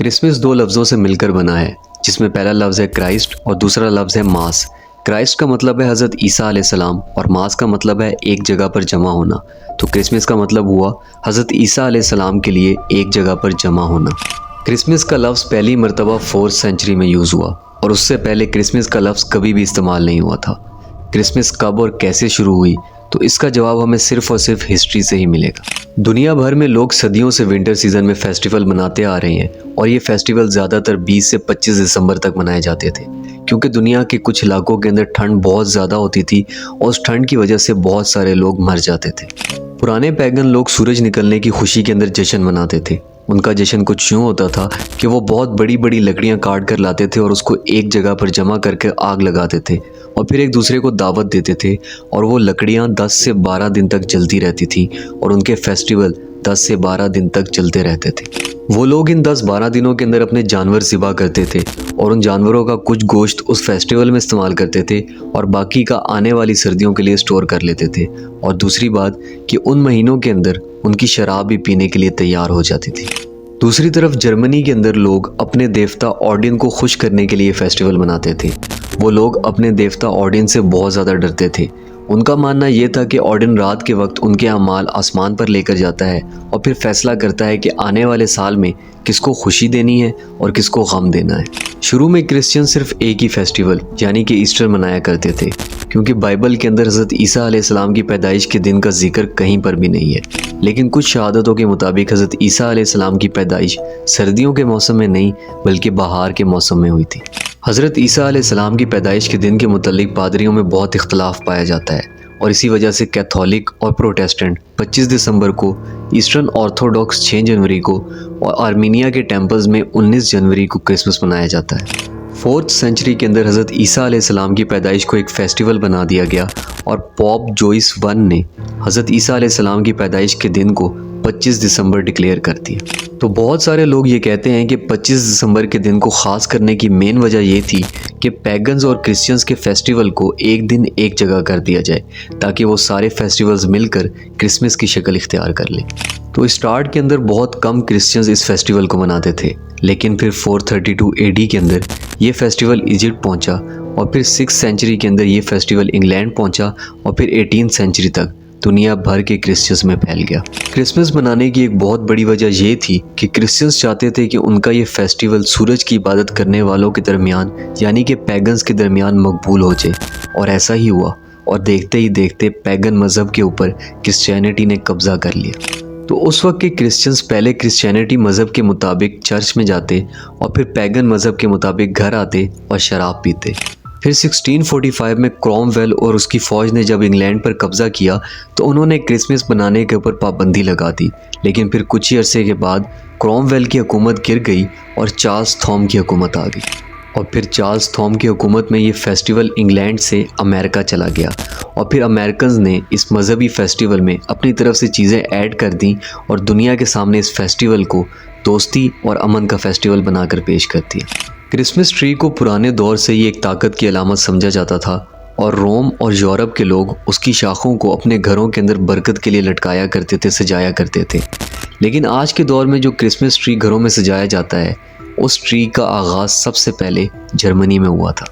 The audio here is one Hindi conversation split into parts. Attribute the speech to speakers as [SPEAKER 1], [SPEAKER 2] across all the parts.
[SPEAKER 1] क्रिसमस दो लफ्ज़ों से मिलकर बना है, जिसमें पहला लफ्ज़ है क्राइस्ट और दूसरा लफ्ज़ है मास। क्राइस्ट का मतलब है हज़रत ईसा अलैहिस्सलाम और मास का मतलब है एक जगह पर जमा होना। तो क्रिसमस का मतलब हुआ हज़रत ईसा अलैहिस्सलाम के लिए एक जगह पर जमा होना। क्रिसमस का लफ्ज़ पहली मरतबा 4th सेंचुरी में यूज़ हुआ और उससे पहले क्रिसमस का लफ्ज़ कभी भी इस्तेमाल नहीं हुआ था। क्रिसमस कब और कैसे शुरू हुई, तो इसका जवाब हमें सिर्फ और सिर्फ हिस्ट्री से ही मिलेगा। दुनिया भर में लोग सदियों से विंटर सीजन में फेस्टिवल मनाते आ रहे हैं और ये फेस्टिवल ज़्यादातर 20 से 25 दिसंबर तक मनाए जाते थे, क्योंकि दुनिया के कुछ इलाकों के अंदर ठंड बहुत ज़्यादा होती थी और उस ठंड की वजह से बहुत सारे लोग मर जाते थे। पुराने पैगन लोग सूरज निकलने की खुशी के अंदर जश्न मनाते थे। उनका जश्न कुछ यूँ होता था कि वो बहुत बड़ी बड़ी लकड़ियाँ काट कर लाते थे और उसको एक जगह पर जमा करके आग लगाते थे और फिर एक दूसरे को दावत देते थे और वो लकड़ियाँ 10 से 12 दिन तक जलती रहती थी और उनके फेस्टिवल 10 से 12 दिन तक चलते रहते थे। वो लोग इन 10-12 दिनों के अंदर अपने जानवर ज़िबा करते थे और उन जानवरों का कुछ गोश्त उस फेस्टिवल में इस्तेमाल करते थे और बाकी का आने वाली सर्दियों के लिए स्टोर कर लेते थे। और दूसरी बात कि उन महीनों के अंदर उनकी शराब भी पीने के लिए तैयार हो जाती थी। दूसरी तरफ जर्मनी के अंदर लोग अपने देवता ऑडिन को खुश करने के लिए फेस्टिवल मनाते थे। वो लोग अपने देवता ऑडिन से बहुत ज़्यादा डरते थे। उनका मानना यह था कि ऑडिन रात के वक्त उनके अमाल आसमान पर लेकर जाता है और फिर फैसला करता है कि आने वाले साल में किसको खुशी देनी है और किसको गम देना है। शुरू में क्रिश्चियन सिर्फ एक ही फेस्टिवल यानी कि ईस्टर मनाया करते थे, क्योंकि बाइबल के अंदर हज़रत ईसा अलैहिस्सलाम की पैदाइश के दिन का जिक्र कहीं पर भी नहीं है। लेकिन कुछ शहादतों के मुताबिक हज़रत ईसा अलैहिस्सलाम की पैदाइश सर्दियों के मौसम में नहीं बल्कि बहार के मौसम में हुई थी। हज़रत ईसा अलैहिस्सलाम की पैदाइश के दिन के मुतालिक पादरियों में बहुत इख्तलाफ पाया जाता है और इसी वजह से कैथोलिक और प्रोटेस्टेंट 25 दिसंबर को, ईस्टर्न ऑर्थोडॉक्स 6 जनवरी को और आर्मीनिया के टेम्पल्स में 19 जनवरी को क्रिसमस मनाया जाता है। 4th सेंचुरी के अंदर हज़रत ईसा अलैहिस्सलाम की पैदाइश को एक फेस्टिवल बना दिया गया और पॉप जोइस I ने हज़रत ईसा अलैहिस्सलाम की पैदाइश के दिन को 25 दिसंबर डिक्लेयर कर दिया। तो बहुत सारे लोग ये कहते हैं कि 25 दिसंबर के दिन को ख़ास करने की मेन वजह ये थी कि पैगन्स और क्रिश्चियंस के फेस्टिवल को एक दिन एक जगह कर दिया जाए ताकि वो सारे फेस्टिवल्स मिलकर क्रिसमस की शक्ल इख्तियार कर लें। तो स्टार्ट के अंदर बहुत कम क्रिश्चियंस इस फेस्टिवल को मनाते थे, लेकिन फिर 432 AD के अंदर ये फेस्टिवल इजिप्ट पहुंचा और फिर 6th सेंचुरी के अंदर ये फेस्टिवल इंग्लैंड पहुंचा और फिर 18th सेंचुरी तक दुनिया भर के क्रिश्चियंस में फैल गया। क्रिसमस मनाने की एक बहुत बड़ी वजह ये थी कि क्रिश्चियंस चाहते थे कि उनका ये फेस्टिवल सूरज की इबादत करने वालों के दरमियान यानी कि पैगन्स के दरमियान मकबूल हो जाए, और ऐसा ही हुआ और देखते ही देखते पैगन मज़हब के ऊपर क्रिश्चियनिटी ने कब्ज़ा कर लिया। तो उस वक्त के क्रिश्चियंस पहले क्रिश्चियनिटी मज़हब के मुताबिक चर्च में जाते और फिर पैगन मज़हब के मुताबिक घर आते और शराब पीते। फिर 1645 में क्रॉमवेल और उसकी फ़ौज ने जब इंग्लैंड पर कब्ज़ा किया तो उन्होंने क्रिसमस मनाने के ऊपर पाबंदी लगा दी। लेकिन फिर कुछ ही अरसे के बाद क्रॉमवेल की हुकूमत गिर गई और चार्ल्स थॉम की हुकूमत आ गई और फिर चार्ल्स थॉम की हुकूमत में ये फेस्टिवल इंग्लैंड से अमेरिका चला गया और फिर अमेरिकन्स ने इस मज़हबी फेस्टिवल में अपनी तरफ से चीज़ें ऐड कर दी और दुनिया के सामने इस फेस्टिवल को दोस्ती और अमन का फेस्टिवल बनाकर पेश कर दिया। क्रिसमस ट्री को पुराने दौर से ही एक ताकत की अलामत समझा जाता था और रोम और यूरोप के लोग उसकी शाखों को अपने घरों के अंदर बरकत के लिए लटकाया करते थे, सजाया करते थे। लेकिन आज के दौर में जो क्रिसमस ट्री घरों में सजाया जाता है, उस ट्री का आगाज़ सबसे पहले जर्मनी में हुआ था।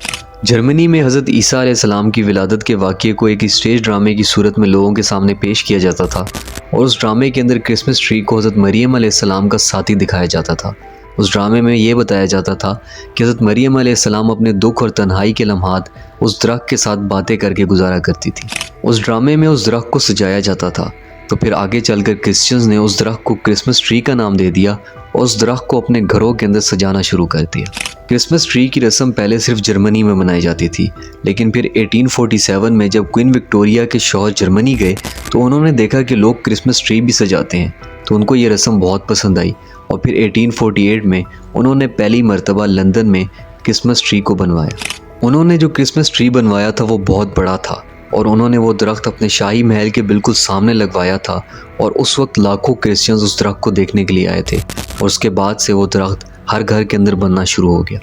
[SPEAKER 1] जर्मनी में हज़रत ईसा अलैहिस्सलाम की विलादत के वाक़ये को एक स्टेज ड्रामे की सूरत में लोगों के सामने पेश किया जाता था और उस ड्रामे के अंदर क्रिसमस ट्री को हज़रत मरियम अलैहिस्सलाम का साथी दिखाया जाता था। उस ड्रामे में ये बताया जाता था कि हज़रत मरियम अलैहिस्सलाम अपने दुख और तन्हाई के लम्हात उस दरख्त के साथ बातें करके गुजारा करती थी। उस ड्रामे में उस दरख्त को सजाया जाता था। तो फिर आगे चलकर क्रिश्चियंस ने उस दरख्त को क्रिसमस ट्री का नाम दे दिया और उस दरख्त को अपने घरों के अंदर सजाना शुरू कर दिया। क्रिसमस ट्री की रस्म पहले सिर्फ जर्मनी में मनाई जाती थी, लेकिन फिर 1847 में जब क्वीन विक्टोरिया के शौहर जर्मनी गए तो उन्होंने देखा कि लोग क्रिसमस ट्री भी सजाते हैं, तो उनको ये रस्म बहुत पसंद आई और फिर 1848 में उन्होंने पहली मरतबा लंदन में क्रिसमस ट्री को बनवाया। उन्होंने जो क्रिसमस ट्री बनवाया था वो बहुत बड़ा था और उन्होंने वो दरख्त अपने शाही महल के बिल्कुल सामने लगवाया था और उस वक्त लाखों क्रिश्चियंस उस दरख्त को देखने के लिए आए थे और उसके बाद से वो दरख्त हर घर के अंदर बनना शुरू हो गया।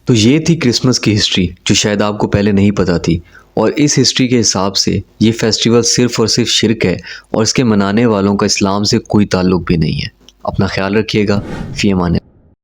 [SPEAKER 1] तो ये थी क्रिसमस की हिस्ट्री जो शायद आपको पहले नहीं पता थी, और इस हिस्ट्री के हिसाब से ये फेस्टिवल सिर्फ़ और सिर्फ शिर्क है और इसके मनाने वालों का इस्लाम से कोई ताल्लुक़ भी नहीं है। अपना ख्याल रखिएगा। फ़ी अमान।